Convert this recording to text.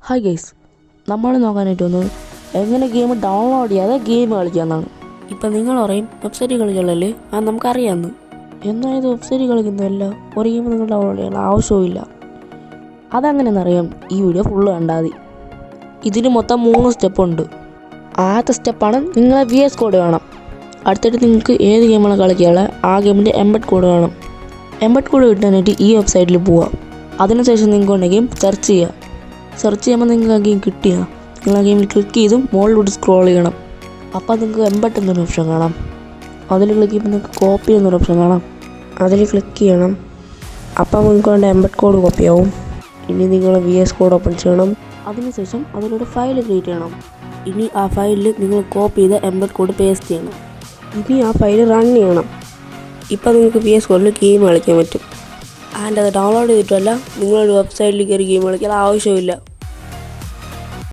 Hi guys, നമ്മൾ നോക്കാനായിട്ട് വന്നത് എങ്ങനെ ഗെയിം ഡൗൺലോഡ് ചെയ്യാതെ ഗെയിം കളിക്കാമെന്നാണ്. ഇപ്പം നിങ്ങൾ പറയും വെബ്സൈറ്റ് കളിക്കാനല്ലേ, അത് നമുക്കറിയാമെന്ന്. എന്നാൽ ഇത് വെബ്സൈറ്റ് കളിക്കുന്നതല്ല, ഒരു ഗെയിം നിങ്ങൾ ഡൗൺലോഡ് ചെയ്യണം ആവശ്യമില്ല. അതെങ്ങനെയെന്നറിയാം, ഈ വീഡിയോ ഫുള്ള് കണ്ടാൽ മതി. ഇതിന് മൊത്തം 3 സ്റ്റെപ്പുണ്ട്. ആദ്യത്തെ സ്റ്റെപ്പാണ് നിങ്ങൾ VS കോഡ് വേണം. അടുത്തിട്ട് നിങ്ങൾക്ക് ഏത് ഗെയിമാണ് കളിക്കാനുള്ള ആ ഗെയിമിൻ്റെ എംബഡ് കോഡ് വേണം. എംബഡ് കോഡ് കിട്ടാനായിട്ട് ഈ വെബ്സൈറ്റിൽ പോവാം. അതിനുശേഷം നിങ്ങൾക്ക് ഗെയിം സെർച്ച് ചെയ്യുക. സെർച്ച് ചെയ്യുമ്പോൾ നിങ്ങൾക്ക് ആ ഗെയിം കിട്ടിയാൽ നിങ്ങൾ ആ ഗെയിമിൽ ക്ലിക്ക് ചെയ്തും മുകളിലോട്ട് സ്ക്രോൾ ചെയ്യണം. അപ്പോൾ നിങ്ങൾക്ക് എംബഡ് എന്നൊരു ഓപ്ഷൻ കാണാം. അതിൽ ക്ലിക്ക് ചെയ്യുമ്പോൾ നിങ്ങൾക്ക് കോപ്പി എന്നൊരു ഓപ്ഷൻ കാണാം. അതിൽ ക്ലിക്ക് ചെയ്യണം. അപ്പോൾ നിങ്ങൾക്ക് വേണ്ട എംബഡ് കോഡ് കോപ്പി ആവും. ഇനി നിങ്ങൾ VS കോഡ് ഓപ്പൺ ചെയ്യണം. അതിനുശേഷം അതിലൊരു ഫയൽ ക്രിയേറ്റ് ചെയ്യണം. ഇനി ആ ഫയലിൽ നിങ്ങൾ കോപ്പി ചെയ്ത എംബഡ് കോഡ് പേസ്റ്റ് ചെയ്യണം. ഇനി ആ ഫയൽ റൺ ചെയ്യണം. ഇപ്പോൾ നിങ്ങൾക്ക് VS കോഡിൽ ഗെയിം കളിക്കാൻ പറ്റും. ആൻഡ് അത് ഡൗൺലോഡ് ചെയ്തിട്ടല്ല, നിങ്ങളൊരു വെബ്സൈറ്റിൽ കയറി ഗെയിം കളിക്കാൻ ആവശ്യമില്ല.